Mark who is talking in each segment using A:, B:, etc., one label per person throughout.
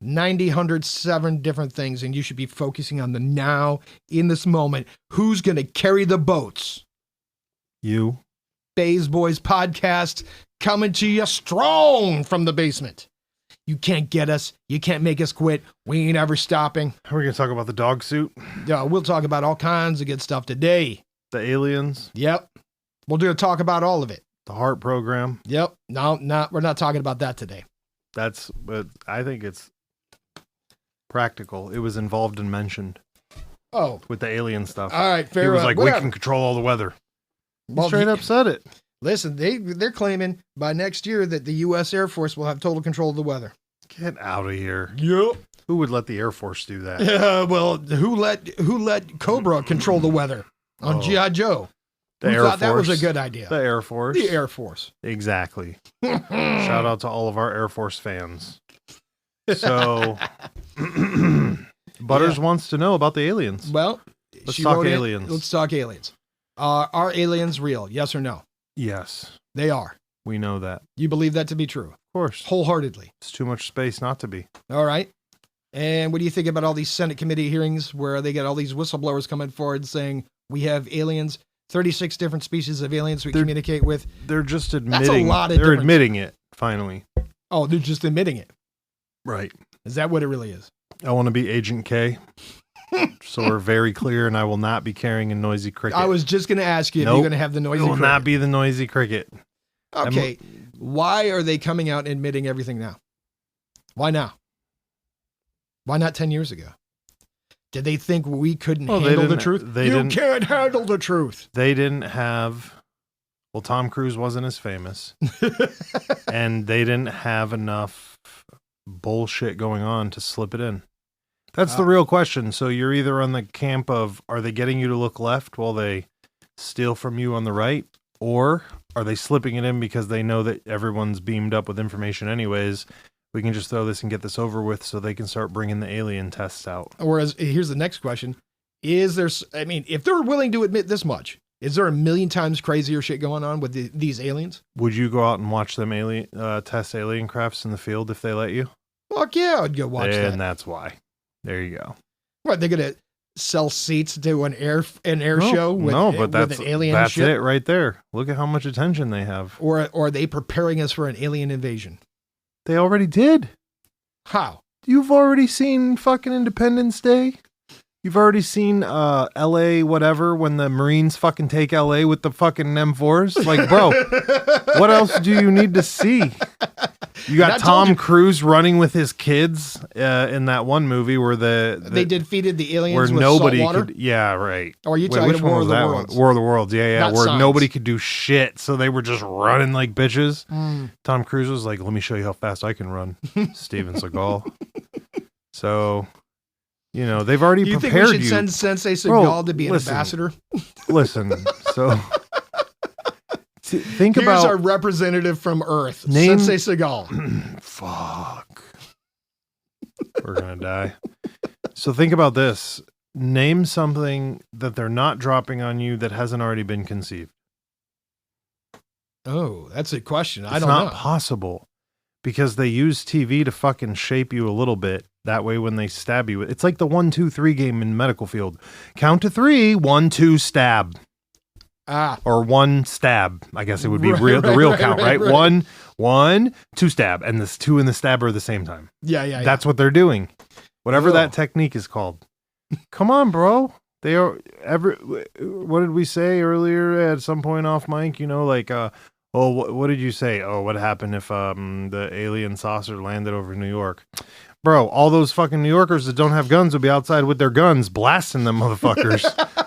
A: 90, 107 different things, and you should be focusing on the now, in this moment. Who's going to carry the boats?
B: You.
A: Bays Boys podcast coming to you strong from the basement. You can't get us. You can't make us quit. We ain't ever stopping.
B: Are we going to talk about the dog suit?
A: Yeah, we'll talk about all kinds of good stuff today.
B: The aliens?
A: Yep. We'll do a talk about all of it.
B: The heart program?
A: Yep. No, we're not talking about that today.
B: But I think it's practical. It was involved and mentioned.
A: Oh.
B: With the alien stuff.
A: All right, fair
B: enough. It was like,
A: whatever.
B: we can control all the weather.
A: Well,
B: Straight up said it.
A: Listen, they're claiming by next year that the U.S. Air Force will have total control of the weather.
B: Get out of here.
A: Yep.
B: Who would let the Air Force do that?
A: Well, who let Cobra control the weather on G.I. Joe?
B: The
A: Who
B: Air
A: thought
B: Force.
A: that was a good idea?
B: The Air Force.
A: The Air Force.
B: Exactly. Shout out to all of our Air Force fans. So, Butters wants to know about the aliens.
A: Well,
B: let's talk aliens.
A: Let's talk aliens. Are aliens real? Yes or no?
B: Yes.
A: They are.
B: We know that.
A: You believe that to be true?
B: Of course.
A: Wholeheartedly.
B: It's too much space not to be.
A: All right. And what do you think about all these Senate committee hearings where they get all these whistleblowers coming forward saying we have aliens, 36 different species of aliens we communicate with?
B: They're just admitting.
A: That's a lot of
B: They're
A: difference.
B: admitting it, finally.
A: Oh, they're just admitting it.
B: Right.
A: Is that what it really is?
B: I want to be Agent K. So we're very clear, and I will not be carrying a noisy cricket.
A: I was just going to ask you if you're going to have the noisy
B: cricket. It will
A: cricket.
B: not be the noisy cricket.
A: Okay. Why are they coming out and admitting everything now? Why now? Why not 10 years ago? Did they think we couldn't handle the truth? You can't handle the truth.
B: They didn't have... Well, Tom Cruise wasn't as famous. And they didn't have enough bullshit going on to slip it in. That's the real question. So you're either on the camp of, are they getting you to look left while they steal from you on the right? Or are they slipping it in because they know that everyone's beamed up with information anyways? We can just throw this and get this over with so they can start bringing the alien tests out.
A: Whereas, here's the next question. If they're willing to admit this much, is there a million times crazier shit going on with these aliens?
B: Would you go out and watch them test alien crafts in the field if they let you?
A: Fuck yeah, I'd go watch that.
B: And that's why. There you go.
A: What, they're going to sell seats to an air show with an alien
B: that's
A: ship?
B: it right there. Look at how much attention they have.
A: Or are they preparing us for an alien invasion?
B: They already did.
A: How?
B: You've already seen fucking Independence Day. You've already seen LA whatever when the Marines fucking take LA with the fucking M4s. Like, bro, what else do you need to see? You got Tom Cruise running with his kids in that one movie where they defeated
A: the aliens
B: where
A: with
B: nobody
A: salt water?
B: could. Yeah, right.
A: Or are you talking
B: which
A: War
B: one
A: of
B: was
A: the
B: that
A: Worlds?
B: one? War of the Worlds. Yeah,
A: Not
B: where
A: science.
B: nobody could do shit, so they were just running like bitches. Tom Cruise was like, "Let me show you how fast I can run." Steven Seagal. So, you know, they've already prepared you.
A: You think we should send Sensei Seagal to be an ambassador?
B: Listen, so think
A: Here's
B: about
A: our representative from Earth, Sensei Seagal.
B: Fuck. We're gonna die. So think about this. Name something that they're not dropping on you that hasn't already been conceived.
A: Oh, that's a question.
B: It's not possible because they use TV to fucking shape you a little bit. That way, when they stab you, it's like the 1, 2, 3 game in medical field. Count to 3, 1, 2, stab. Or 1 stab. I guess it would be the real count, right? 1, 2 stab, and this 2 and the stab are at the same time.
A: Yeah.
B: That's what they're doing. Whatever that technique is called. Come on, bro. They are what did we say earlier at some point off mic? You know, like, what did you say? Oh, what happened if the alien saucer landed over New York? Bro, all those fucking New Yorkers that don't have guns will be outside with their guns blasting them motherfuckers.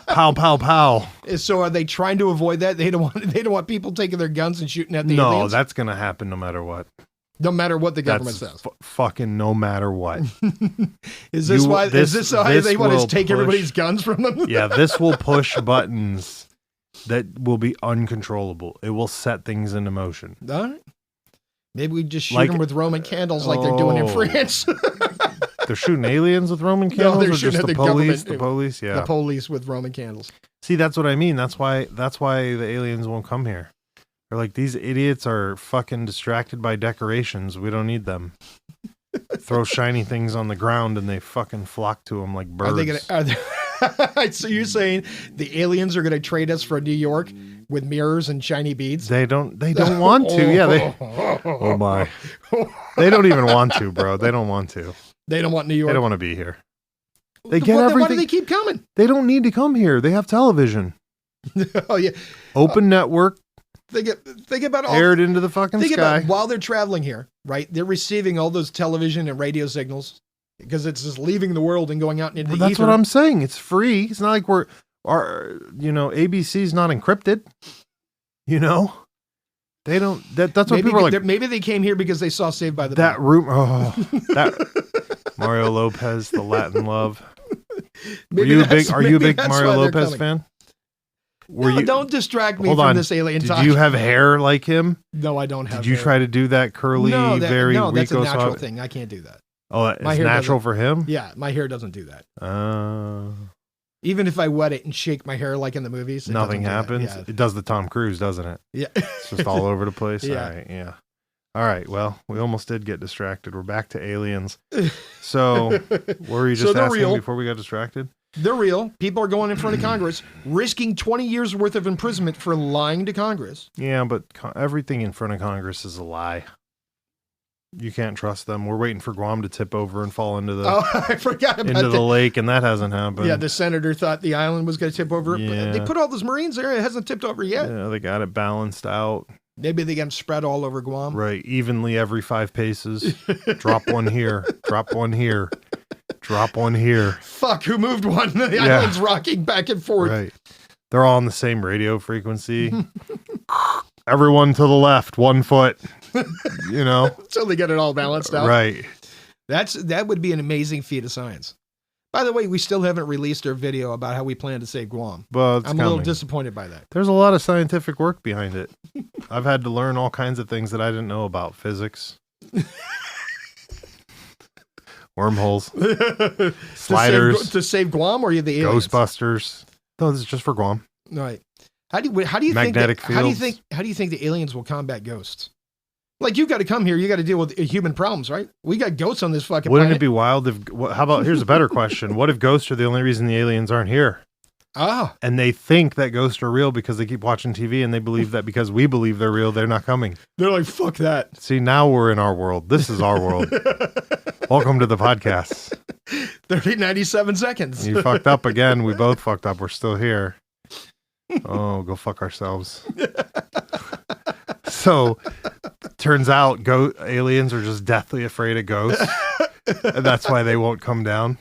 B: Pow, pow, pow.
A: So are they trying to avoid that? They don't want people taking their guns and shooting at the aliens?
B: No, that's going to happen no matter what.
A: No matter what the government says.
B: Fucking no matter what.
A: Is this why they want to take everybody's guns from them?
B: Yeah, this will push buttons that will be uncontrollable. It will set things into motion.
A: All right. Maybe we just shoot them with Roman candles like they're doing in France.
B: They're shooting aliens with Roman candles?
A: No, they're
B: or
A: shooting
B: just
A: at
B: the police? The police, yeah.
A: The police with Roman candles.
B: See, that's what I mean. That's why the aliens won't come here. They're like, these idiots are fucking distracted by decorations. We don't need them. Throw shiny things on the ground and they fucking flock to them like birds.
A: So you're saying the aliens are going to trade us for New York with mirrors and shiny beads?
B: They don't want to. Yeah. Oh my. They don't even want to, bro. They don't want to.
A: They don't want New York.
B: They don't want to be here. They get everything.
A: Why do they keep coming?
B: They don't need to come here. They have television.
A: Oh yeah.
B: Open network.
A: Think about all
B: aired into the fucking sky.
A: While they're traveling here, right? They're receiving all those television and radio signals because it's just leaving the world and going out into the ether.
B: That's what I'm saying. It's free. It's not like ABC's not encrypted. They don't. That's what people are like.
A: Maybe they came here because they saw Saved by the
B: Bell. That room. Oh, that Mario Lopez, the Latin love. Are you a big Mario Lopez fan?
A: Don't distract me from this alien talk.
B: Did you have hair like him?
A: No, I don't have.
B: Did you try to do that curly, very
A: No, that's a natural thing. I can't do that.
B: Oh, it's natural for him?
A: Yeah, my hair doesn't do that. Even if I wet it and shake my hair like in the movies,
B: nothing happens. Yeah. It does the Tom Cruise, doesn't it?
A: Yeah,
B: it's just all over the place.
A: Yeah.
B: All right, yeah. All right. Well, we almost did get distracted. We're back to aliens. So, what were you just asking before we got distracted?
A: They're real. People are going in front of Congress, risking 20 years worth of imprisonment for lying to Congress.
B: Yeah, but everything in front of Congress is a lie. You can't trust them. We're waiting for Guam to tip over and fall into the
A: I forgot about
B: into the lake, and that hasn't happened.
A: Yeah, the senator thought the island was going to tip over.
B: Yeah.
A: They put all those Marines there. It hasn't tipped over yet.
B: Yeah, they got it balanced out.
A: Maybe they got them spread all over Guam.
B: Right, evenly every 5 paces. Drop one here. Drop one here. Drop one here.
A: Fuck, who moved one? The island's rocking back and forth.
B: Right. They're all on the same radio frequency. Everyone to the left, 1 foot.
A: So they get it all balanced out.
B: Right.
A: That would be an amazing feat of science. By the way, we still haven't released our video about how we plan to save Guam.
B: Well,
A: I'm a little disappointed by that.
B: There's a lot of scientific work behind it. I've had to learn all kinds of things that I didn't know about. Physics. Wormholes. Sliders.
A: To save Guam, or are you the aliens?
B: Ghostbusters. No, this is just for Guam.
A: Right. How do you
B: Magnetic
A: think how do you think the aliens will combat ghosts? Like, you've got to come here, you got to deal with human problems, right? We got ghosts on this fucking
B: Wouldn't
A: planet.
B: it be wild if, how about, here's a better question. What if ghosts are the only reason the aliens aren't here?
A: Ah.
B: And they think that ghosts are real because they keep watching TV, and they believe that because we believe they're real, they're not coming.
A: They're like, fuck that.
B: See, now we're in our world. This is our world. Welcome to the podcast.
A: 97 seconds.
B: You fucked up again. We both fucked up. We're still here. Oh, go fuck ourselves. So, turns out aliens are just deathly afraid of ghosts. And that's why they won't come down.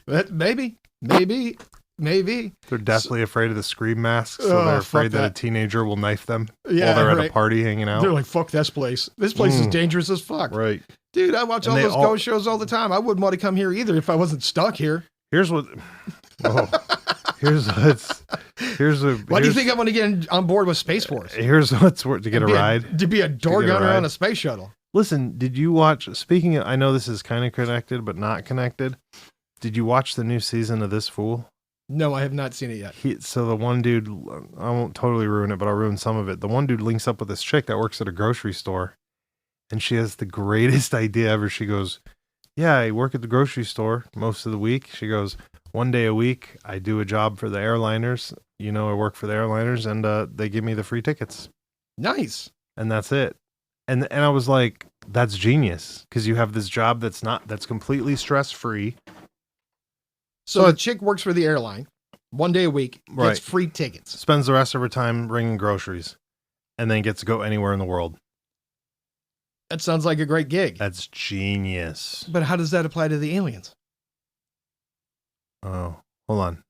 A: Maybe.
B: They're deathly afraid of the scream masks, so they're afraid that a teenager will knife them while they're at a party hanging out.
A: They're like, fuck this place. This place is dangerous as fuck.
B: Right.
A: Dude, I watch all those ghost shows all the time. I wouldn't want to come here either if I wasn't stuck here.
B: Here's what... Why do you
A: think I want to get on board with Space Force?
B: Here's what's worth to get a ride.
A: To be a door gunner on a space shuttle.
B: Listen, did you watch, speaking of, I know this is kind of connected, but not connected. Did you watch the new season of This Fool?
A: No, I have not seen it yet.
B: So the one dude, I won't totally ruin it, but I'll ruin some of it. The one dude links up with this chick that works at a grocery store, and she has the greatest idea ever. She goes, yeah, I work at the grocery store most of the week. She goes, 1 day a week, I do a job for the airliners. I work for the airliners, and they give me the free tickets.
A: Nice.
B: And that's it. And I was like, that's genius, because you have this job that's completely stress-free.
A: So the chick works for the airline 1 day a week, gets free tickets.
B: Spends the rest of her time bringing groceries, and then gets to go anywhere in the world.
A: That sounds like a great gig.
B: That's genius.
A: But how does that apply to the aliens?
B: Oh, hold on.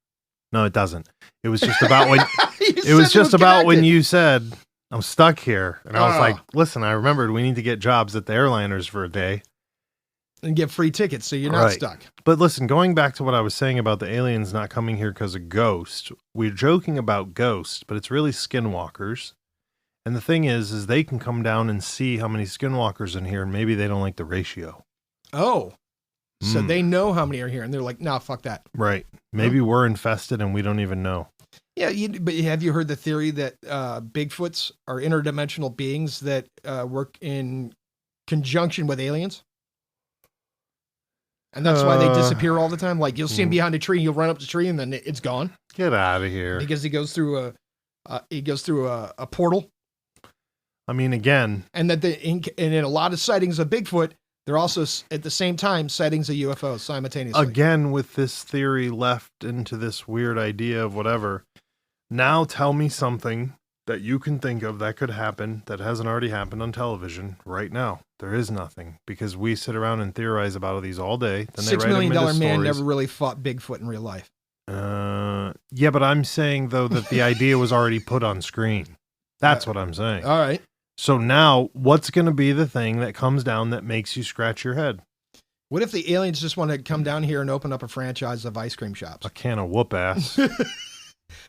B: No, it doesn't. It was just about when you said, I'm stuck here. And I was like, listen, I remembered we need to get jobs at the airliners for a day.
A: And get free tickets so you're not stuck.
B: But listen, going back to what I was saying about the aliens not coming here because of ghosts, we're joking about ghosts, but it's really skinwalkers. And the thing is they can come down and see how many skinwalkers in here, and maybe they don't like the ratio.
A: Oh. So they know how many are here, and they're like, nah, fuck that.
B: Right. Maybe we're infested and we don't even know.
A: Yeah, but have you heard the theory that Bigfoots are interdimensional beings that work in conjunction with aliens? And that's why they disappear all the time. Like, you'll see him behind a tree, you'll run up the tree, and then it's gone.
B: Get out of here.
A: Because he goes through a portal.
B: I mean, again.
A: And that in a lot of sightings of Bigfoot, they're also at the same time sightings of UFOs simultaneously.
B: Again, with this theory left into this weird idea of whatever. Now tell me something that you can think of that could happen that hasn't already happened on television right now. There is nothing, because we sit around and theorize about these all day. Then
A: $6 million man never really fought Bigfoot in real life.
B: Yeah, but I'm saying, though, that the idea was already put on screen. That's what I'm saying.
A: All right.
B: So now, what's going to be the thing that comes down that makes you scratch your head?
A: What if the aliens just want to come down here and open up a franchise of ice cream shops?
B: A can of whoop ass.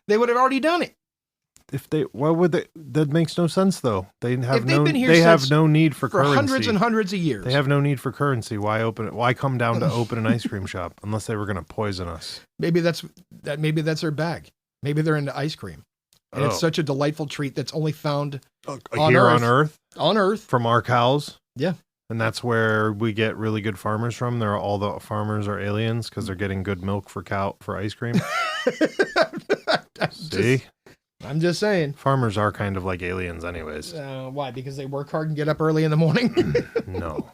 A: They would have already done it.
B: Why would they? That makes no sense, though. They have no need for currency.
A: Hundreds and hundreds of years.
B: They have no need for currency. Why open it? Why come down to open an ice cream shop unless they were going to poison us?
A: Maybe that's their bag. Maybe they're into ice cream, and it's such a delightful treat that's only found
B: on Earth.
A: On Earth
B: from our cows.
A: Yeah,
B: and that's where we get really good farmers from. All the farmers are aliens because they're getting good milk for ice cream. See.
A: I'm just saying.
B: Farmers are kind of like aliens anyways.
A: Why? Because they work hard and get up early in the morning?
B: No.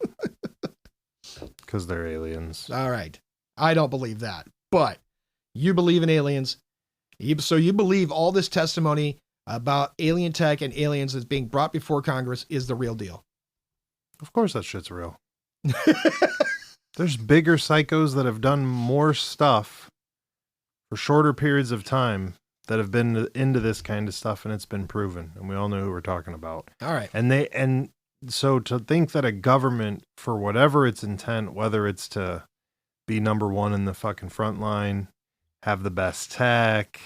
B: Because they're aliens.
A: All right. I don't believe that. But you believe in aliens. So you believe all this testimony about alien tech and aliens that's being brought before Congress is the real deal.
B: Of course that shit's real. There's bigger psychos that have done more stuff for shorter periods of time that have been into this kind of stuff, and it's been proven, and we all know who we're talking about.
A: All right.
B: And so to think that a government, for whatever its intent, whether it's to be number one in the fucking front line, have the best tech,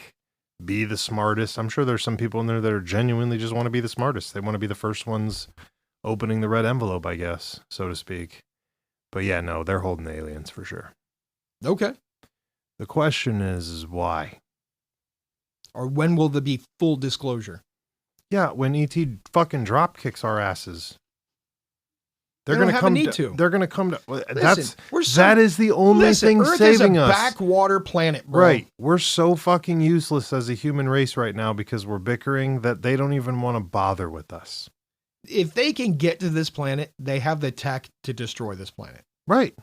B: be the smartest. I'm sure there's some people in there that are genuinely just want to be the smartest. They want to be the first ones opening the red envelope, I guess, so to speak. But yeah, no, they're holding the aliens for sure.
A: Okay.
B: The question is why?
A: Or when will there be full disclosure?
B: Yeah, when ET fucking drop kicks our asses.
A: They're going to come to.
B: They're going to come to.
A: Listen,
B: that is the only thing
A: Earth
B: saving
A: is a
B: us.
A: Backwater planet, bro.
B: Right. We're so fucking useless as a human race right now because we're bickering that they don't even want to bother with us.
A: If they can get to this planet, they have the tech to destroy this planet.
B: Right.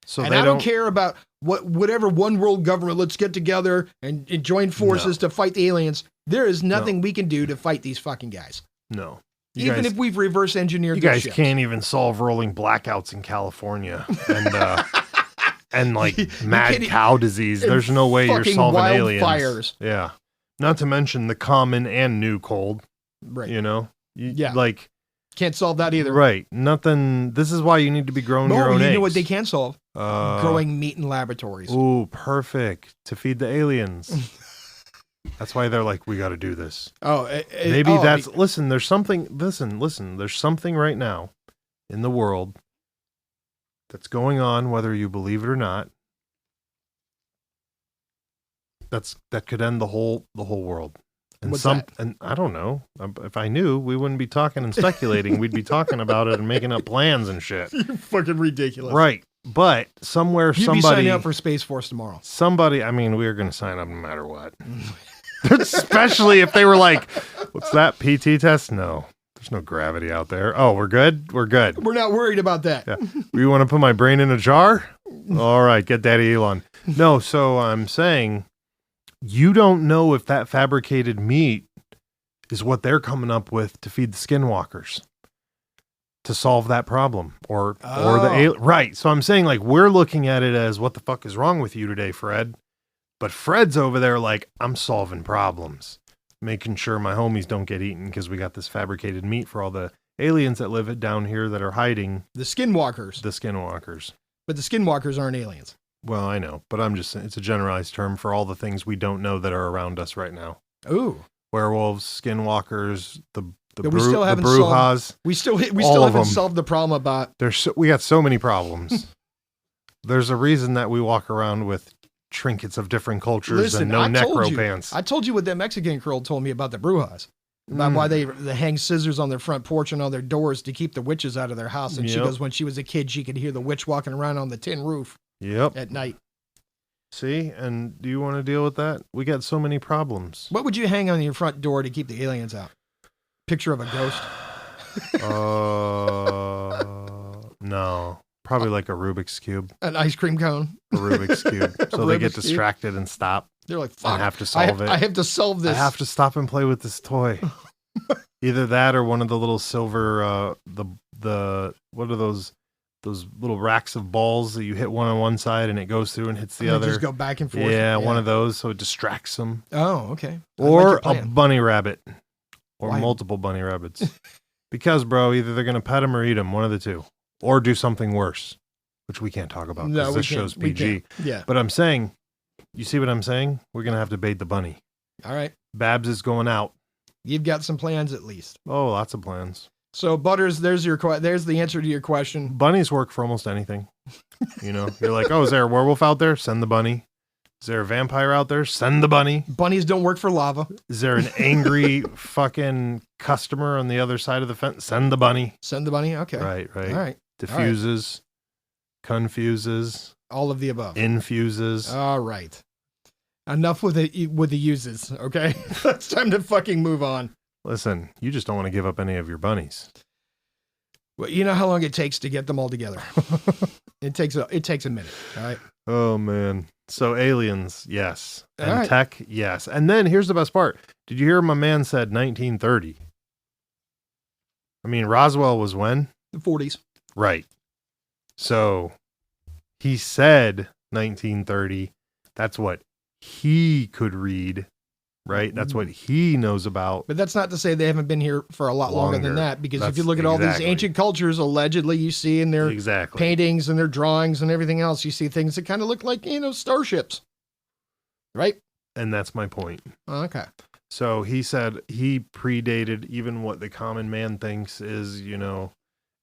B: So
A: and I don't care about whatever one world government. Let's get together and join forces to fight the aliens. There is nothing we can do to fight these fucking guys.
B: No.
A: Even if we've reverse engineered,
B: you guys can't even solve rolling blackouts in California and like mad cow disease. There's no way you're solving aliens. Fires. Yeah. Not to mention the common and new cold.
A: Right.
B: You know. Like.
A: Can't solve that either.
B: Right. Nothing. This is why you need to be growing your own eggs.
A: You know what they can solve? Growing meat in laboratories.
B: Ooh, perfect. To feed the aliens. That's why they're like, we got to do this. Listen, there's something, there's something right now in the world that's going on, whether you believe it or not. That could end the whole world. And I don't know. If I knew, we wouldn't be talking and speculating. We'd be talking about it and making up plans and shit.
A: You're fucking ridiculous.
B: Right. But somewhere,
A: You'd be signing up for Space Force tomorrow.
B: We're going to sign up no matter what. Especially if they were like, what's that, PT test? No. There's no gravity out there. Oh, we're good? We're good.
A: We're not worried about that.
B: Yeah. You want to put my brain in a jar? All right, get Daddy Elon. No, so I'm saying... You don't know if that fabricated meat is what they're coming up with to feed the skinwalkers to solve that problem or right. So I'm saying like, we're looking at it as what the fuck is wrong with you today, Fred? But Fred's over there like, I'm solving problems, making sure my homies don't get eaten because we got this fabricated meat for all the aliens that live down here that are hiding.
A: The skinwalkers. But the skinwalkers aren't aliens.
B: Well, I know, but I'm just saying it's a generalized term for all the things we don't know that are around us right now.
A: Ooh.
B: Werewolves, skinwalkers, the
A: Brujas. We still haven't solved the problem about...
B: We got so many problems. There's a reason that we walk around with trinkets of different cultures and no necro pants.
A: I told you what that Mexican girl told me about the Brujas. about why they hang scissors on their front porch and on their doors to keep the witches out of their house. And she goes, when she was a kid, she could hear the witch walking around on the tin roof at night.
B: See, and do you want to deal with that? We got so many problems.
A: What would you hang on your front door to keep the aliens out? Picture of a ghost?
B: No. Probably like a Rubik's Cube.
A: An ice cream cone?
B: A Rubik's Cube. So they get distracted and stop.
A: They're like, fuck.
B: And have to solve it.
A: I have to solve this.
B: I have to stop and play with this toy. Either that or one of the little silver, what are those little racks of balls that you hit one on one side and it goes through and hits the other.
A: Just go back and forth.
B: Yeah, one of those. So it distracts them.
A: Oh, okay.
B: Or a bunny rabbit. Or multiple bunny rabbits. Because, bro, either they're going to pet them or eat them. One of the two. Or do something worse, which we can't talk about because this show's PG.
A: Yeah.
B: But I'm saying, you see what I'm saying? We're going to have to bait the bunny.
A: All right.
B: Babs is going out.
A: You've got some plans at least.
B: Oh, lots of plans.
A: So, Butters, there's the answer to your question.
B: Bunnies work for almost anything. You know, you're like, oh, is there a werewolf out there? Send the bunny. Is there a vampire out there? Send the bunny.
A: Bunnies don't work for lava.
B: Is there an angry fucking customer on the other side of the fence? Send the bunny.
A: Send the bunny? Okay.
B: Right.
A: All right.
B: Diffuses, confuses,
A: all of the above.
B: Infuses.
A: All right. Enough with the uses, okay? It's time to fucking move on.
B: Listen, you just don't want to give up any of your bunnies.
A: Well, you know how long it takes to get them all together. It takes a minute, all right?
B: Oh, man. So aliens, yes. And
A: right.
B: Tech, yes. And then here's the best part. Did you hear my man said 1930? I mean, Roswell was when?
A: The 40s.
B: Right. So he said 1930. That's what he could read, right? That's what he knows about.
A: But that's not to say they haven't been here for a lot longer than that, because if you look at all these ancient cultures, allegedly you see in their paintings and their drawings and everything else, you see things that kind of look like, starships, right?
B: And that's my point.
A: Okay.
B: So he said he predated even what the common man thinks is,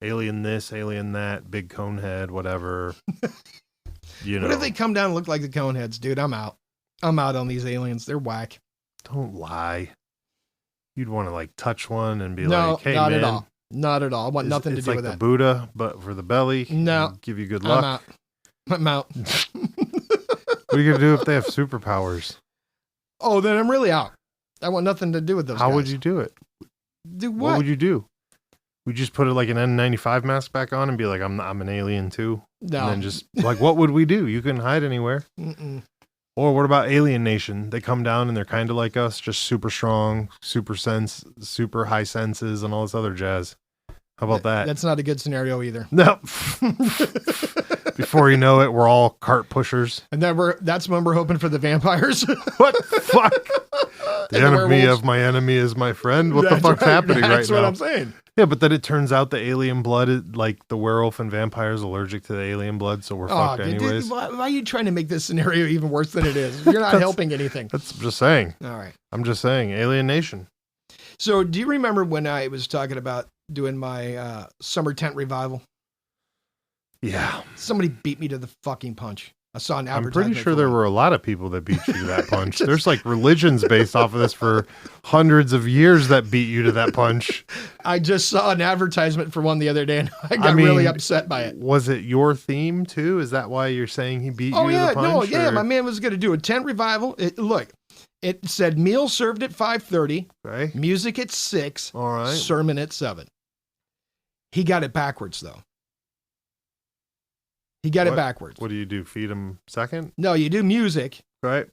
B: alien this, alien that, big cone head, whatever.
A: What if they come down and look like the cone heads, dude? I'm out. I'm out on these aliens. They're whack.
B: Don't lie. You'd want to touch one and be like, hey,
A: not
B: man.
A: at all. Not at all. I want nothing to do with that.
B: It's like the Buddha, but for the belly.
A: No.
B: Give you good luck.
A: I'm out.
B: What are you going to do if they have superpowers?
A: Oh, then I'm really out. I want nothing to do with those
B: How
A: guys.
B: would you do it?
A: Do what?
B: What would you do? We just put an N95 mask back on and be like, I'm an alien too.
A: No.
B: And then just what would we do? You couldn't hide anywhere.
A: Mm-mm.
B: Or what about Alien Nation? They come down and they're kind of like us, just super strong, super high senses and all this other jazz. How about that?
A: That's not a good scenario either.
B: No. Before you know it, we're all cart pushers.
A: And that's when we're hoping for the vampires.
B: What the fuck? The enemy of my enemy is my friend. What the fuck's happening right now?
A: That's what I'm saying.
B: Yeah, but then it turns out the alien blood, the werewolf and vampire is allergic to the alien blood, so we're fucked anyways.
A: Dude, why are you trying to make this scenario even worse than it is? You're not helping anything.
B: That's just saying.
A: All right.
B: I'm just saying, Alien Nation.
A: So do you remember when I was talking about doing my summer tent revival?
B: Yeah.
A: Somebody beat me to the fucking punch. I saw an advertisement.
B: I'm pretty sure there were a lot of people that beat you to that punch. There's religions based off of this for hundreds of years that beat you to that punch.
A: I just saw an advertisement for one the other day and I got really upset by it.
B: Was it your theme too? Is that why you're saying he beat you to the punch?
A: My man was going to do a tent revival. It said meal served at 5:30,
B: okay.
A: Music at 6,
B: all right.
A: Sermon at 7. He got it backwards though. He got it backwards.
B: What do you do? Feed him second?
A: No, you do music.
B: Right.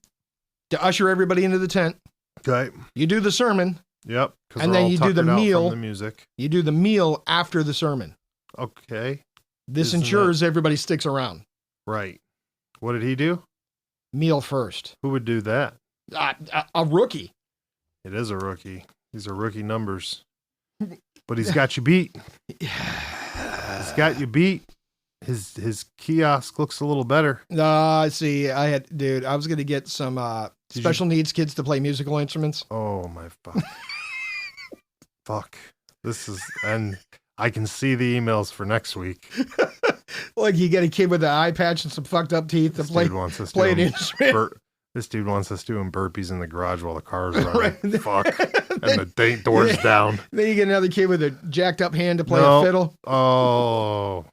A: To usher everybody into the tent.
B: Okay.
A: You do the sermon.
B: Yep.
A: And then you do the meal.
B: The music.
A: You do the meal after the sermon.
B: Okay.
A: This ensures everybody sticks around.
B: Right. What did he do?
A: Meal first.
B: Who would do that?
A: A rookie.
B: It is a rookie. These are rookie numbers. But he's got you beat. He's got you beat. His kiosk looks a little better.
A: See, I was going to get some special needs kids to play musical instruments.
B: Oh my fuck. Fuck. And I can see the emails for next week.
A: Like you get a kid with an eye patch and some fucked up teeth to play an instrument.
B: This dude wants us doing burpees in the garage while the car's running. Right. Fuck. And the door's down.
A: Then you get another kid with a jacked up hand to play a fiddle.
B: Oh.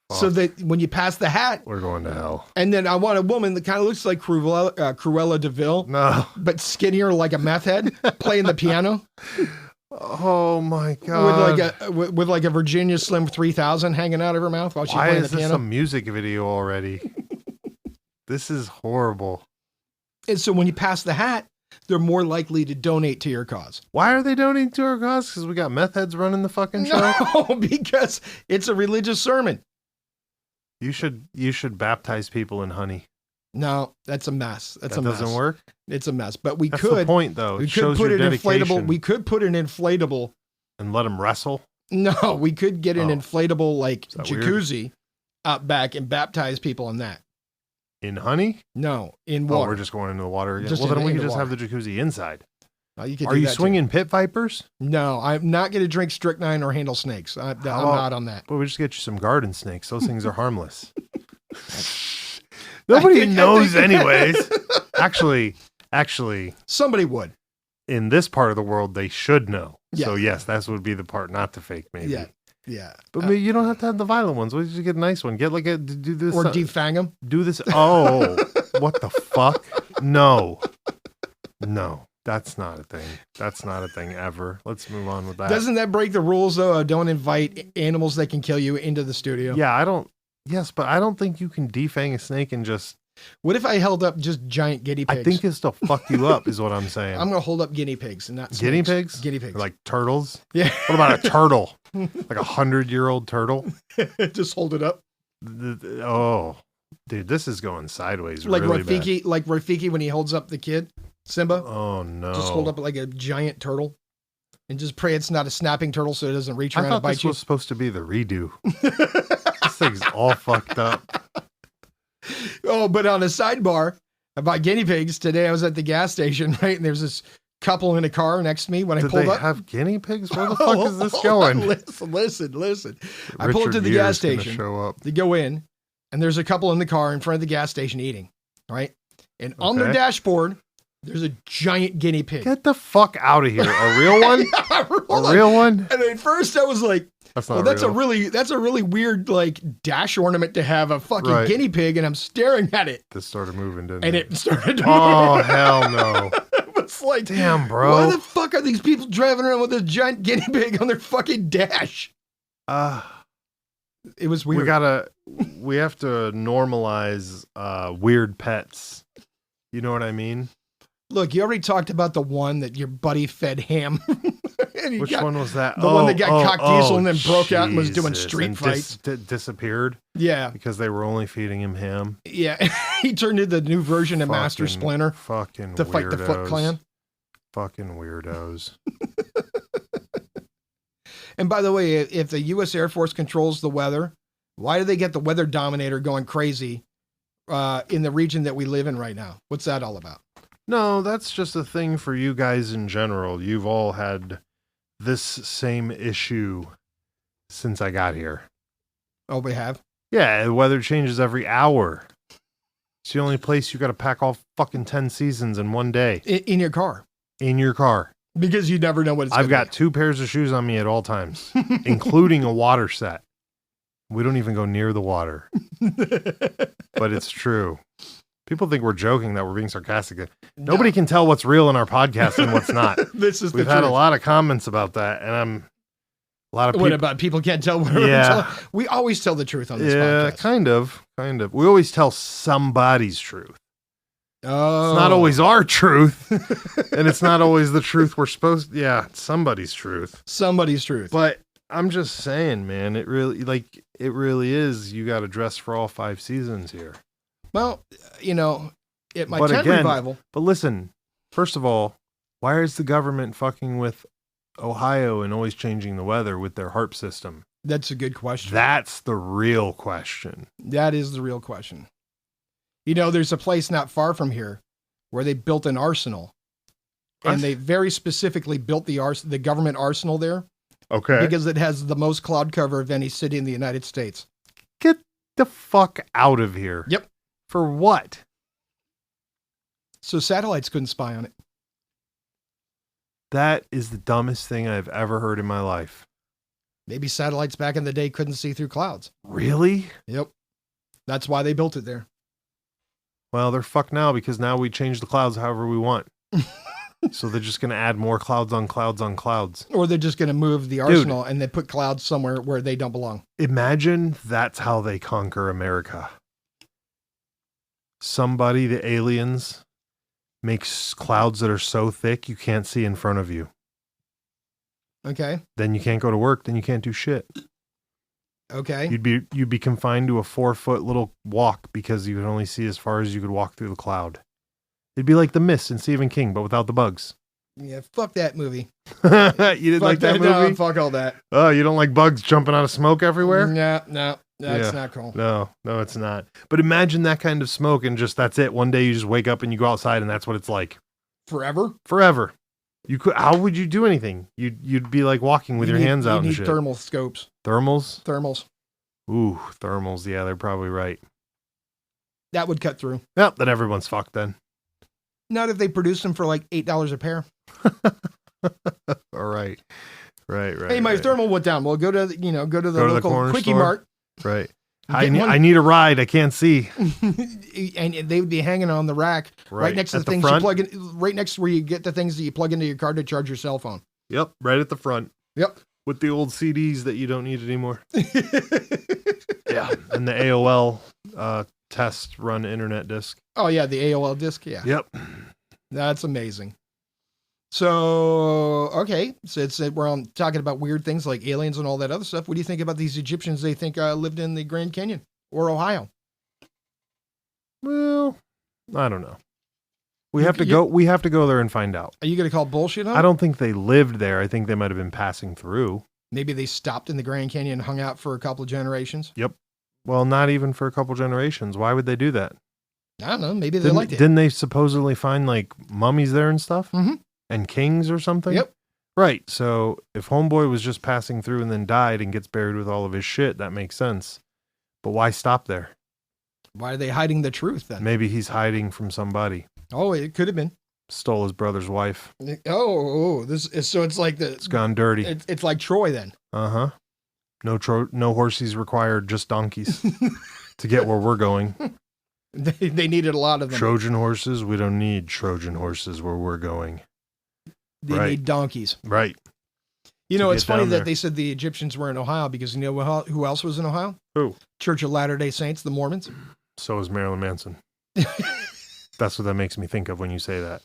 B: Fuck.
A: So that when you pass the hat,
B: we're going to hell.
A: And then I want a woman that kind of looks like Cruella DeVille.
B: No.
A: But skinnier like a meth head playing the piano.
B: Oh my God.
A: With like a Virginia Slim 3000 hanging out of her mouth while she's playing the piano. Why is this
B: a music video already? This is horrible.
A: And so when you pass the hat, they're more likely to donate to your cause.
B: Why are they donating to our cause? Because we got meth heads running the fucking show?
A: No, because it's a religious sermon.
B: You should baptize people in honey.
A: No, that's a mess. That doesn't
B: work?
A: It's a mess. But that's
B: the point, though.
A: We could put an inflatable. We could put an inflatable.
B: And let them wrestle?
A: No, we could get an inflatable like jacuzzi weird? Out back and baptize people in that.
B: In honey?
A: No, in water.
B: Oh, we're just going into the water again. Well, then we can just have the jacuzzi inside.
A: Are
B: you swinging pit vipers?
A: No, I'm not going to drink strychnine or handle snakes. I'm not on that.
B: Well, we just get you some garden snakes. Those things are harmless. Nobody knows anyways. Actually.
A: Somebody would.
B: In this part of the world, they should know.
A: Yeah.
B: So yes, that would be the part not to fake maybe.
A: Yeah.
B: But maybe you don't have to have the violent ones. Why don't you get a nice one? Get like do this.
A: Or defang them.
B: Do this. Oh, what the fuck? No. That's not a thing. That's not a thing ever. Let's move on with that.
A: Doesn't that break the rules though? Don't invite animals that can kill you into the studio.
B: Yeah, Yes, but I don't think you can defang a snake and just.
A: What if I held up just giant guinea pigs?
B: I think it's to fuck you up, is what I'm saying.
A: I'm going to hold up guinea pigs and not snakes.
B: Guinea pigs?
A: Guinea pigs.
B: Like turtles?
A: Yeah.
B: What about a turtle? Like 100-year-old turtle?
A: Just hold it up.
B: Oh, dude, this is going sideways.
A: Like
B: really
A: Rafiki,
B: bad.
A: like Rafiki when he holds up the kid, Simba.
B: Oh no!
A: Just hold up like a giant turtle, and just pray it's not a snapping turtle, so it doesn't reach around and bite you. I thought
B: this was supposed to be the redo. This thing's all fucked up.
A: Oh, but on a sidebar about guinea pigs, today I was at the gas station, right? And there's this couple in a car next to me when I pulled up.
B: Did they have guinea pigs? Where the fuck is this going?
A: Listen. I pulled up to the gas station to go in, and there's a couple in the car in front of the gas station eating, right? And on their dashboard, there's a giant guinea pig.
B: Get the fuck out of here. A real one?
A: Yeah,
B: a real one?
A: And at first I was like, that's a really weird like dash ornament to have a fucking guinea pig, and I'm staring at it.
B: This started moving, didn't it?
A: And it started to move.
B: Oh, hell no.
A: It's like,
B: damn, bro.
A: Why the fuck are these people driving around with a giant guinea pig on their fucking dash? It was weird.
B: We have to normalize weird pets. You know what I mean?
A: Look, you already talked about the one that your buddy fed ham.
B: Which one was that?
A: The one that got cock diesel and then broke out and was doing street fights.
B: Disappeared?
A: Yeah.
B: Because they were only feeding him ham?
A: Yeah. He turned into the new version of Master Splinter.
B: Fucking
A: to fight the Foot Clan.
B: Fucking weirdos.
A: And by the way, if the U.S. Air Force controls the weather, why do they get the weather dominator going crazy in the region that we live in right now? What's that all about?
B: No, that's just a thing for you guys in general. You've all had this same issue since I got here.
A: Oh, we have?
B: Yeah, the weather changes every hour. It's the only place you got to pack all fucking 10 seasons in one day.
A: In your car.
B: In your car.
A: Because you never know what it's
B: I've got 2 pairs of shoes on me at all times, including a water set. We don't even go near the water. But it's true. People think we're joking, that we're being sarcastic. Nobody can tell what's real in our podcast and what's not. We've had a lot of comments about that, and a lot of people.
A: What about people can't tell? Yeah. We always tell the truth on this podcast.
B: Yeah, kind of. We always tell somebody's truth.
A: Oh.
B: It's not always our truth, and it's not always the truth we're supposed to. Yeah, it's somebody's truth.
A: Somebody's truth.
B: But I'm just saying, man, it really is. You got to dress for all 5 seasons here.
A: Well, at my tent revival.
B: But listen, first of all, why is the government fucking with Ohio and always changing the weather with their HARP system?
A: That's a good question.
B: That's the real question.
A: That is the real question. There's a place not far from here where they built an arsenal. And they very specifically built the government arsenal there.
B: Okay.
A: Because it has the most cloud cover of any city in the United States.
B: Get the fuck out of here.
A: Yep.
B: For what?
A: So satellites couldn't spy on it.
B: That is the dumbest thing I've ever heard in my life.
A: Maybe satellites back in the day couldn't see through clouds.
B: Really?
A: Yep. That's why they built it there.
B: Well, they're fucked now because now we change the clouds however we want. So they're just going to add more clouds on clouds on clouds.
A: Or they're just going to move the arsenal and they put clouds somewhere where they don't belong.
B: Imagine that's how they conquer America. Somebody, the aliens, makes clouds that are so thick you can't see in front of you.
A: Okay.
B: Then you can't go to work. Then you can't do shit.
A: Okay.
B: You'd be confined to a 4-foot little walk because you could only see as far as you could walk through the cloud. It'd be like The Mist in Stephen King, but without the bugs.
A: Yeah, fuck that movie.
B: You didn't like that movie?
A: No, fuck all that.
B: Oh, you don't like bugs jumping out of smoke everywhere?
A: No, that's not cool.
B: No, it's not. But imagine that kind of smoke and just that's it. One day you just wake up and you go outside and that's what it's like.
A: Forever.
B: You could. How would you do anything? You'd be like walking with your hands out and shit.
A: You need thermal scopes.
B: Thermals. Ooh, thermals. Yeah, they're probably right.
A: That would cut through.
B: Yep, then everyone's fucked then.
A: Not if they produce them for like $8 a pair.
B: All right.
A: Hey, my thermal went down. Well, go to the local Quickie Mart.
B: Right. I need a ride. I can't see.
A: And they would be hanging on the rack right next to the things you plug in, right next to where you get the things that you plug into your car to charge your cell phone.
B: Yep, right at the front.
A: Yep.
B: With the old CDs that you don't need anymore. Yeah, and the AOL test run internet disc.
A: Oh yeah, the AOL disc. Yeah.
B: Yep.
A: That's amazing. So okay, so we're on talking about weird things like aliens and all that other stuff. What do you think about these Egyptians? They think lived in the Grand Canyon or Ohio?
B: Well, I don't know. We have to go there and find out.
A: Are you going to call bullshit on?
B: I don't think they lived there. I think they might have been passing through.
A: Maybe they stopped in the Grand Canyon and hung out for a couple of generations.
B: Yep. Well, not even for a couple generations. Why would they do that?
A: I don't know. Maybe they liked it.
B: Didn't they supposedly find like mummies there and stuff?
A: Mm-hmm.
B: And kings or something?
A: Yep.
B: Right. So if Homeboy was just passing through and then died and gets buried with all of his shit, that makes sense. But why stop there?
A: Why are they hiding the truth then?
B: Maybe he's hiding from somebody.
A: Oh, it could have been.
B: Stole his brother's wife.
A: Oh, so it's like
B: it's gone dirty.
A: It's like Troy then.
B: Uh-huh. No horses required, just donkeys to get where we're going.
A: They needed a lot of them.
B: Trojan horses? We don't need Trojan horses where we're going.
A: They need donkeys.
B: Right.
A: You know, it's funny that they said the Egyptians were in Ohio because you know who else was in Ohio?
B: Who?
A: Church of Latter-day Saints, the Mormons.
B: So is Marilyn Manson. That's what that makes me think of when you say that.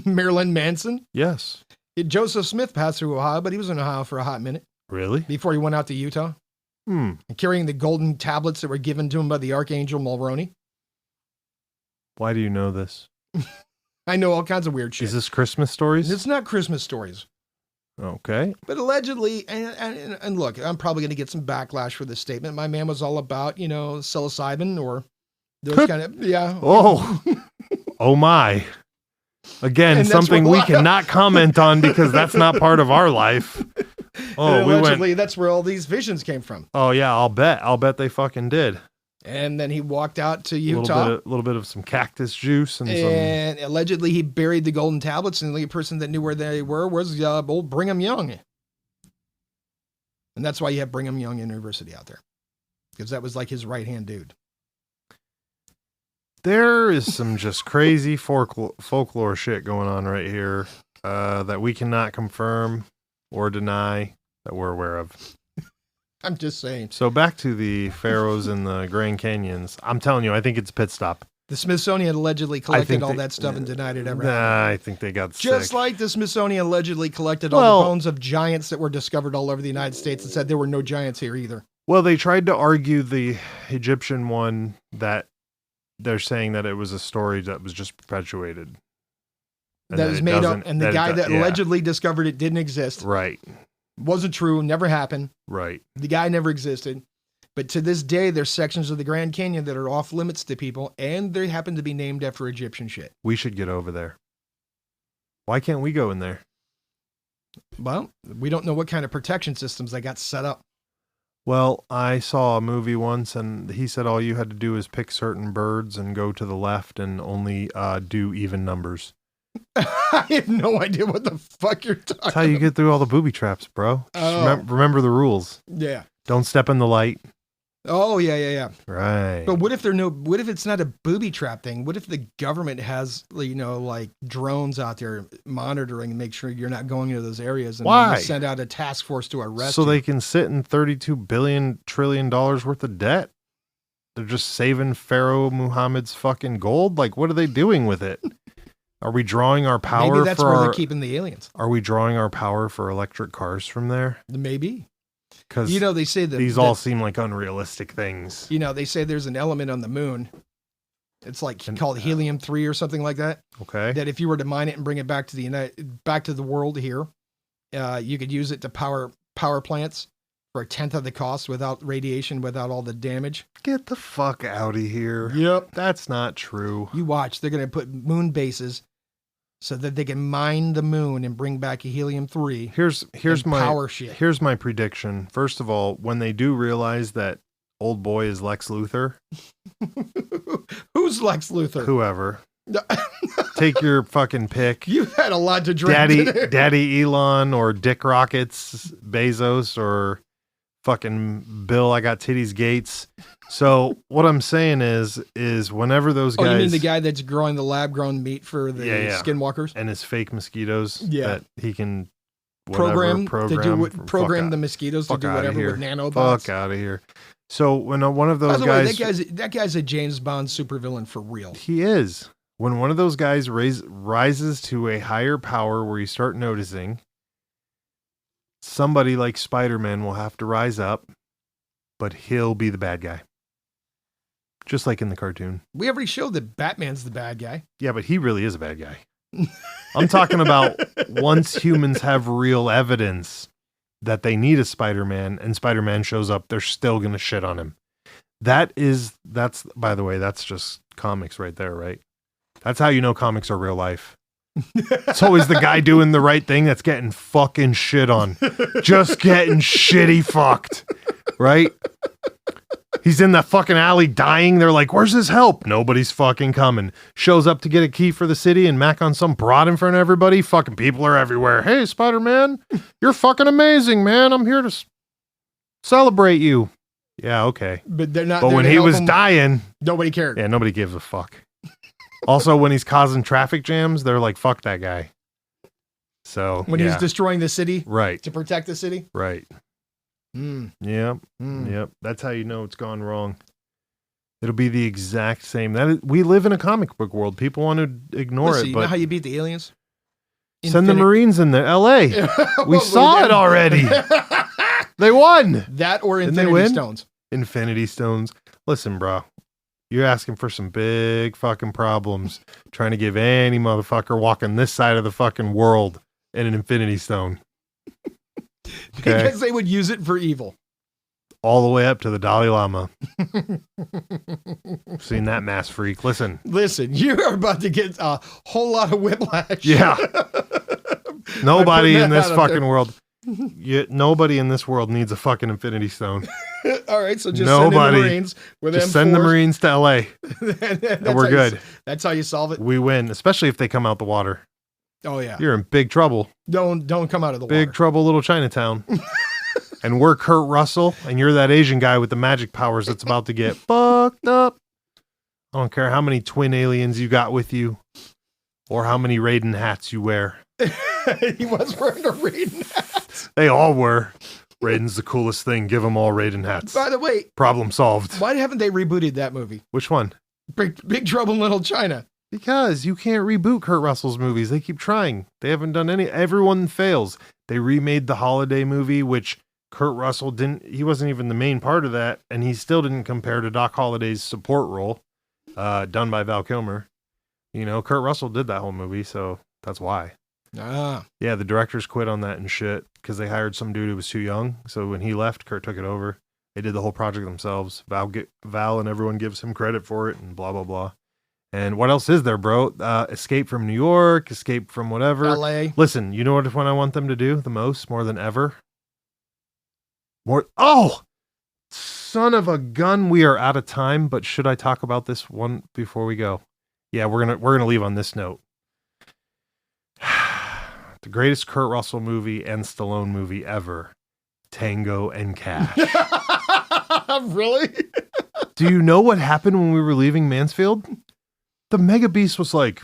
A: Marilyn Manson?
B: Yes.
A: Joseph Smith passed through Ohio, but he was in Ohio for a hot minute.
B: Really?
A: Before he went out to Utah. And carrying the golden tablets that were given to him by the Archangel Mulroney.
B: Why do you know this?
A: I know all kinds of weird shit.
B: Is this Christmas stories?
A: It's not Christmas stories.
B: Okay.
A: But allegedly, and look, I'm probably going to get some backlash for this statement. My man was all about, psilocybin or those kind of, yeah.
B: Oh, oh my. Again, something we cannot comment on because that's not part of our life. Oh,
A: allegedly, that's where all these visions came from.
B: Oh yeah, I'll bet they fucking did.
A: And then he walked out to Utah.
B: A little bit of some cactus juice
A: and allegedly he buried the golden tablets, and the only person that knew where they were was old Brigham Young. And that's why you have Brigham Young University out there, because that was like his right-hand dude.
B: There is some just crazy folklore shit going on right here that we cannot confirm or deny that we're aware of.
A: I'm just saying.
B: So back to the pharaohs and the Grand Canyons. I'm telling you, I think it's a pit stop.
A: The Smithsonian allegedly collected all that stuff and denied it ever happened.
B: I think they got
A: just
B: sick.
A: like the Smithsonian allegedly collected all the bones of giants that were discovered all over the United States and said there were no giants here either.
B: Well, they tried to argue the Egyptian one that they're saying that it was a story that was just perpetuated.
A: That was made up, and the guy that allegedly discovered it didn't exist.
B: Right.
A: Wasn't true, never happened.
B: Right.
A: The guy never existed. But to this day, there's sections of the Grand Canyon that are off limits to people, and they happen to be named after Egyptian shit.
B: We should get over there. Why can't we go in there?
A: Well, we don't know what kind of protection systems they got set up.
B: Well, I saw a movie once, and he said all you had to do is pick certain birds and go to the left and only do even numbers.
A: I have no idea what the fuck you're talking about.
B: That's how you get through all the booby traps, bro. Remember the rules.
A: Yeah.
B: Don't step in the light.
A: Oh, yeah.
B: Right.
A: But what if it's not a booby trap thing? What if the government has, like drones out there monitoring and make sure you're not going into those areas, and
B: Why?
A: send out a task force to arrest
B: so
A: you?
B: They can sit in $32 trillion worth of debt. They're just saving Pharaoh Muhammad's fucking gold. Like, what are they doing with it? Are we drawing our power?
A: Maybe that's where they're keeping the aliens.
B: Are we drawing our power for electric cars from there?
A: Maybe.
B: Because
A: they say that
B: these all seem like unrealistic things.
A: They say there's an element on the moon. It's called helium-3 or something like that.
B: Okay.
A: That if you were to mine it and bring it back to the world here, you could use it to power plants for 1/10 of the cost without radiation, without all the damage.
B: Get the fuck out of here.
A: Yep.
B: That's not true.
A: You watch. They're going to put moon bases so that they can mine the moon and bring back a helium-3.
B: Here's my
A: power shit.
B: Here's my prediction. First of all, when they do realize that old boy is Lex Luthor.
A: Who's Lex Luthor?
B: Whoever. Take your fucking pick.
A: You've had a lot to drink.
B: Daddy Elon or Dick Rockets Bezos or fucking Bill I got titties Gates. So what I'm saying is whenever those guys... Oh,
A: you mean the guy that's growing the lab-grown meat for the skinwalkers?
B: And his fake mosquitoes that he can
A: program the mosquitoes to do whatever with nanobots.
B: Fuck out of here. So when one of those
A: that guy's a James Bond supervillain for real.
B: He is. When one of those guys rises to a higher power where you start noticing, somebody like Spider-Man will have to rise up, but he'll be the bad guy. Just like in the cartoon.
A: We already showed that Batman's the bad guy.
B: Yeah, but he really is a bad guy. I'm talking about once humans have real evidence that they need a Spider-Man and Spider-Man shows up, they're still going to shit on him. That's, by the way, that's just comics right there, right? That's how you know comics are real life. It's always the guy doing the right thing that's getting fucking shit on. Just getting shitty fucked. Right? He's in that fucking alley dying. They're like, where's his help? Nobody's fucking coming. Shows up to get a key for the city and Mac on some broad in front of everybody. Fucking people are everywhere. Hey, Spider-Man, you're fucking amazing, man. I'm here to celebrate you. Yeah, okay.
A: But they're not.
B: But when he was dying,
A: nobody cared.
B: Yeah, nobody gives a fuck. Also, when he's causing traffic jams, they're like, fuck that guy. So
A: when he's destroying the city,
B: right,
A: to protect the city,
B: right. Yep. That's how you know it's gone wrong. It'll be the exact same. We live in a comic book world. People want to ignore it. But
A: you know how you beat the aliens?
B: Send the Marines in there. L.A. We saw it already. They won.
A: That or Infinity Stones.
B: Infinity Stones. Listen, bro. You're asking for some big fucking problems. Trying to give any motherfucker walking this side of the fucking world an Infinity Stone. Okay.
A: Because they would use it for evil.
B: All the way up to the Dalai Lama. Seen that mass freak. Listen,
A: you're about to get a whole lot of whiplash.
B: Yeah. Nobody in this fucking world. Nobody in this world needs a fucking Infinity Stone.
A: All right, so just send in the Marines with
B: just send the Marines to LA. And we're good.
A: That's how you solve it.
B: We win, especially if they come out the water.
A: Oh yeah.
B: You're in big trouble.
A: Don't come out of the water.
B: Big trouble, little Chinatown. And we're Kurt Russell, and you're that Asian guy with the magic powers that's about to get fucked up. I don't care how many twin aliens you got with you, or how many Raiden hats you wear.
A: He was wearing a Raiden hat.
B: They all were. Raiden's the coolest thing. Give them all Raiden hats.
A: By the way,
B: problem solved.
A: Why haven't they rebooted that movie?
B: Which one?
A: Big Trouble in Little China.
B: Because you can't reboot Kurt Russell's movies. They keep trying. They haven't done any. Everyone fails. They remade the Holiday movie, which Kurt Russell he wasn't even the main part of that, and he still didn't compare to Doc Holliday's support role, done by Val Kilmer. You know, Kurt Russell did that whole movie, so that's why. Yeah, the directors quit on that and shit because they hired some dude who was too young. So when he left, Kurt took it over. They did the whole project themselves. Val and everyone gives him credit for it and blah, blah, blah. And what else is there, bro? Escape from New York, Escape from whatever.
A: LA.
B: Listen, you know what I want them to do the most, more than ever? son of a gun. We are out of time, but should I talk about this one before we go? Yeah, we're gonna leave on this note. The greatest Kurt Russell movie and Stallone movie ever, Tango and Cash.
A: Really?
B: Do you know what happened when we were leaving Mansfield? The Mega Beast was like,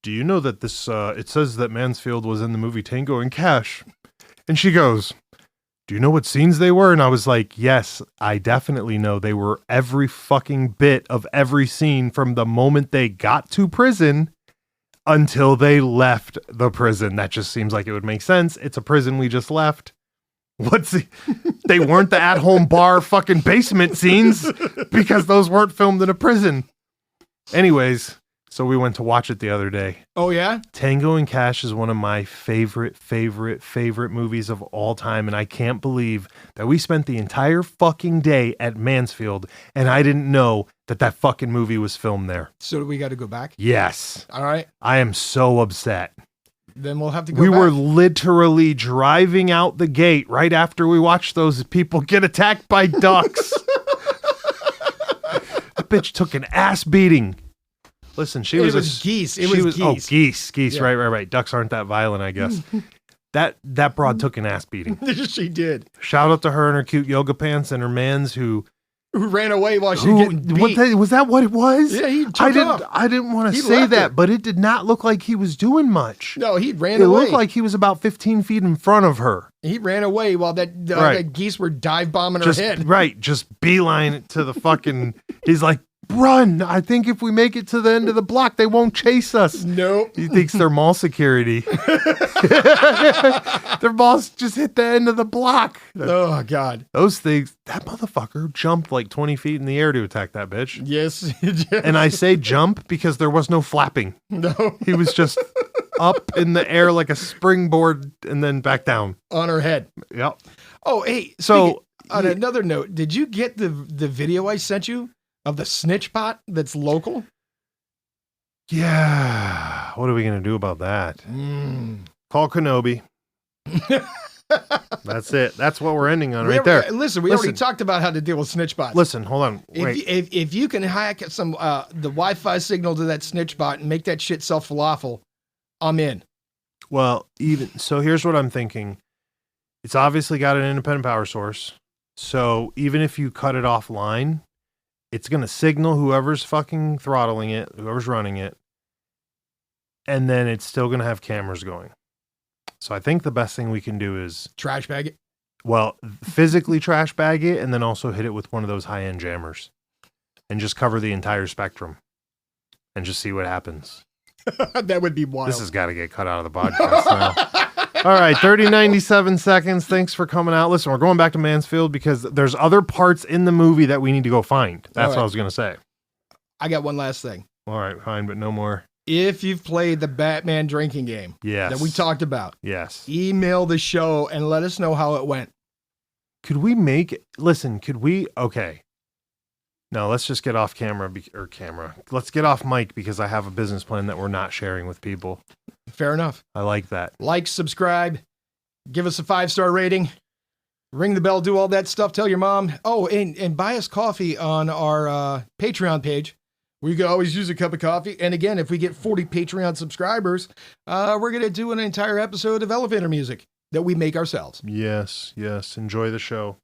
B: do you know that this, it says that Mansfield was in the movie Tango and Cash? And she goes, do you know what scenes they were? And I was like, yes, I definitely know. They were every fucking bit of every scene from the moment they got to prison until they left the prison. That just seems like it would make sense. It's a prison we just left. They weren't the at-home bar fucking basement scenes because those weren't filmed in a prison. Anyways, so we went to watch it the other day.
A: Oh, yeah?
B: Tango and Cash is one of my favorite movies of all time. And I can't believe that we spent the entire fucking day at Mansfield and I didn't know that fucking movie was filmed there.
A: So do we got to go back?
B: Yes.
A: All right.
B: I am so upset.
A: Then we'll have to go
B: We
A: back.
B: were literally driving out the gate right after we watched those people get attacked by ducks. That bitch took an ass beating. Listen,
A: It was geese. Geese.
B: Oh, geese. Yeah. Right. Ducks aren't that violent, I guess. That broad took an ass beating.
A: She did.
B: Shout out to her and her cute yoga pants and her mans who
A: ran away while she was getting beat.
B: Was that what it was?
A: Yeah, he jumped off.
B: I didn't want to say that, but it did not look like he was doing much.
A: No, he ran away.
B: It looked like he was about 15 feet in front of her.
A: He ran away while that geese were dive bombing her head.
B: Right, just beeline it to the fucking... He's like, run! I think if we make it to the end of the block, they won't chase us.
A: Nope.
B: He thinks they're mall security. Their boss just hit the end of the block.
A: Oh, God.
B: Those things, that motherfucker jumped like 20 feet in the air to attack that bitch.
A: Yes, he did.
B: And I say jump because there was no flapping.
A: No.
B: He was just up in the air like a springboard and then back down.
A: On her head.
B: Yep.
A: Oh, hey.
B: So,
A: on another note, did you get the video I sent you of the snitch pot that's local?
B: Yeah. What are we going to do about that? Call Kenobi. That's it. That's what we're ending on there.
A: Listen, we already talked about how to deal with snitch bots.
B: Listen, hold on. Wait.
A: If you can hack some the Wi-Fi signal to that snitch bot and make that shit sell falafel, I'm in.
B: Well, so here's what I'm thinking. It's obviously got an independent power source. So even if you cut it offline, it's going to signal whoever's fucking throttling it, whoever's running it, and then it's still going to have cameras going. So I think the best thing we can do is...
A: trash bag it?
B: Well, physically trash bag it, and then also hit it with one of those high-end jammers. And just cover the entire spectrum. And just see what happens.
A: That would be wild.
B: This has got to get cut out of the podcast now. All right, 97 seconds. Thanks for coming out. Listen, we're going back to Mansfield because there's other parts in the movie that we need to go find. That's what I was going to say.
A: I got one last thing.
B: All right, fine, but no more.
A: If you've played the Batman drinking game that we talked about, email the show and let us know how it went.
B: Could we okay. No, let's just get off camera. Let's get off mic because I have a business plan that we're not sharing with people.
A: Fair enough.
B: I like that.
A: Like, subscribe, give us a 5-star rating, ring the bell, do all that stuff. Tell your mom. Oh, and buy us coffee on our Patreon page. We could always use a cup of coffee. And again, if we get 40 Patreon subscribers, we're going to do an entire episode of elevator music that we make ourselves.
B: Yes. Enjoy the show.